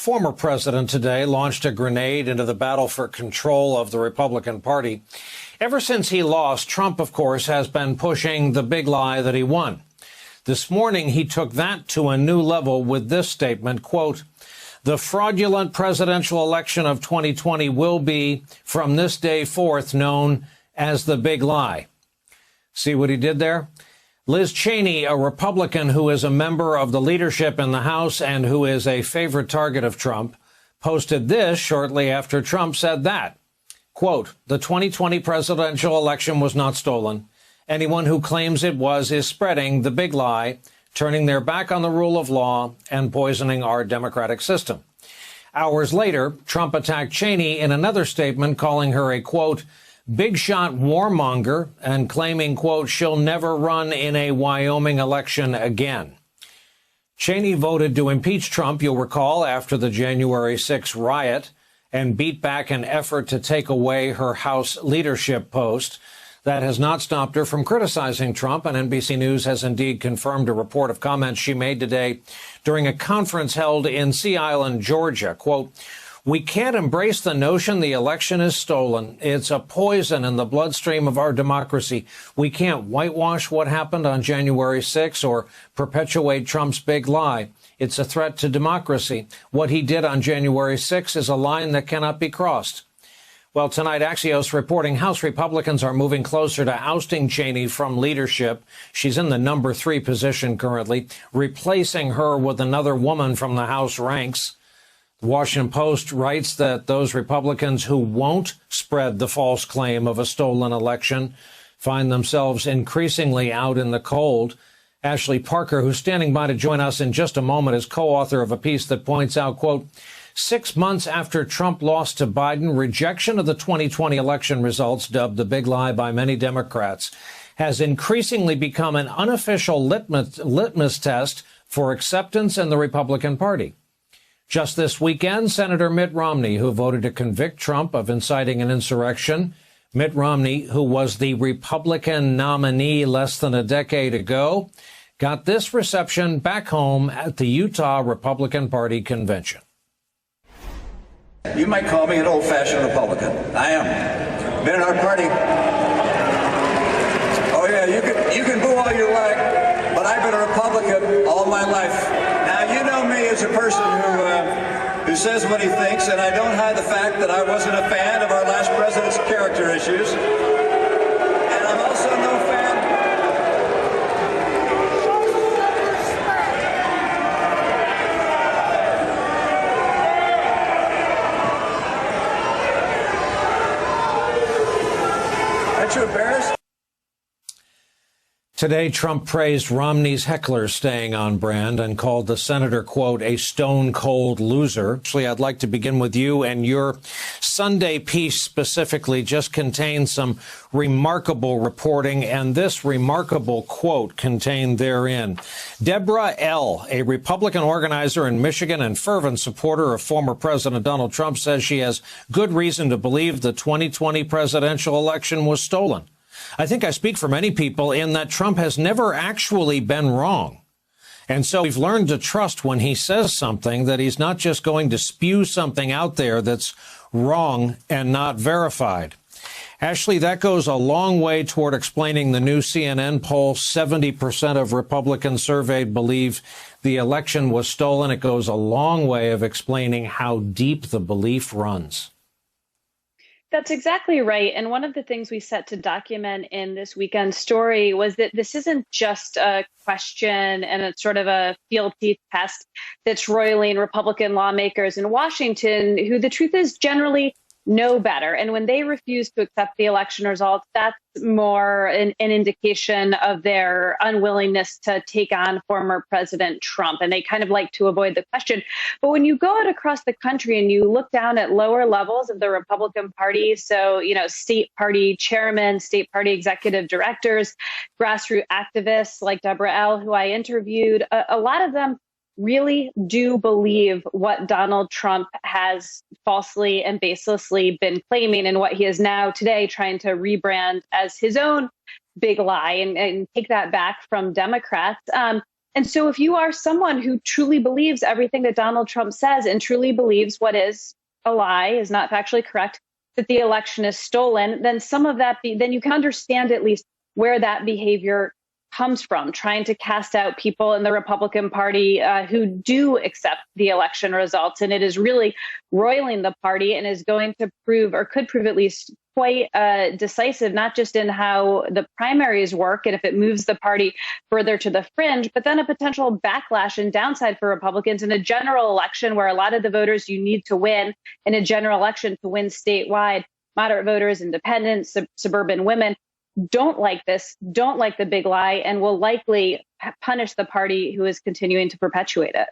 former president today launched a grenade into the battle for control of the Republican Party. Ever since he lost, Trump, of course, has been pushing the big lie that he won. This morning, he took that to a new level with this statement, quote, "The fraudulent presidential election of 2020 will be, from this day forth, known as the big lie." See what he did there? Liz Cheney, a Republican who is a member of the leadership in the House and who is a favorite target of Trump, posted this shortly after Trump said that. Quote, "The 2020 presidential election was not stolen. Anyone who claims it was is spreading the big lie, turning their back on the rule of law and poisoning our democratic system." Hours later, Trump attacked Cheney in another statement, calling her a, quote, "big shot warmonger," and claiming, quote, "she'll never run in a Wyoming election again." Cheney voted to impeach Trump, you'll recall, after the January 6th riot, and beat back an effort to take away her House leadership post. That has not stopped her from criticizing Trump, and NBC News has indeed confirmed a report of comments she made today during a conference held in Sea Island, Georgia. Quote, "We can't embrace the notion the election is stolen. It's a poison in the bloodstream of our democracy. We can't whitewash what happened on January 6th or perpetuate Trump's big lie. It's a threat to democracy. What he did on January 6th is a line that cannot be crossed." Well, tonight, Axios reporting House Republicans are moving closer to ousting Cheney from leadership. She's in the number 3 position currently, replacing her with another woman from the House ranks. The Washington Post writes that those Republicans who won't spread the false claim of a stolen election find themselves increasingly out in the cold. Ashley Parker, who's standing by to join us in just a moment, is co-author of a piece that points out, quote, 6 months after Trump lost to Biden, rejection of the 2020 election results, dubbed the big lie by many Democrats, has increasingly become an unofficial litmus test for acceptance in the Republican Party. Just this weekend, Senator Mitt Romney, who voted to convict Trump of inciting an insurrection, Mitt Romney, who was the Republican nominee less than a decade ago, got this reception back home at the Utah Republican Party convention. You might call me an old-fashioned Republican. I am. Been in our party. Oh yeah, you can boo all you like, but I've been a Republican all my life. Now you know me as a person who says what he thinks, and I don't hide the fact that I wasn't a fan of our last president's character issues. And I'm also no fan. Aren't you embarrassed? Today, Trump praised Romney's hecklers staying on brand and called the senator, quote, a stone-cold loser. Actually, I'd like to begin with you, and your Sunday piece specifically just contains some remarkable reporting, and this remarkable quote contained therein. Deborah L., a Republican organizer in Michigan and fervent supporter of former President Donald Trump, says she has good reason to believe the 2020 presidential election was stolen. I think I speak for many people in that Trump has never actually been wrong. And so we've learned to trust when he says something that he's not just going to spew something out there that's wrong and not verified. Ashley, that goes a long way toward explaining the new CNN poll. 70% of Republicans surveyed believe the election was stolen. It goes a long way of explaining how deep the belief runs. That's exactly right. And one of the things we set to document in this weekend story was that this isn't just a question and it's sort of a fealty test that's roiling Republican lawmakers in Washington, who the truth is generally know better. And when they refuse to accept the election results, that's more an indication of their unwillingness to take on former President Trump. And they kind of like to avoid the question. But when you go out across the country and you look down at lower levels of the Republican Party, so, state party chairmen, state party executive directors, grassroots activists like Deborah L., who I interviewed, a lot of them really do believe what Donald Trump has falsely and baselessly been claiming and what he is now today trying to rebrand as his own big lie and take that back from Democrats. And so if you are someone who truly believes everything that Donald Trump says and truly believes what is a lie, is not factually correct, that the election is stolen, then some of that, then you can understand at least where that behavior comes from, trying to cast out people in the Republican Party who do accept the election results. And it is really roiling the party and is going to prove, or could prove at least, quite decisive, not just in how the primaries work and if it moves the party further to the fringe, but then a potential backlash and downside for Republicans in a general election where a lot of the voters you need to win in a general election to win statewide, moderate voters, independents, suburban women, don't like this, don't like the big lie, and will likely punish the party who is continuing to perpetuate it.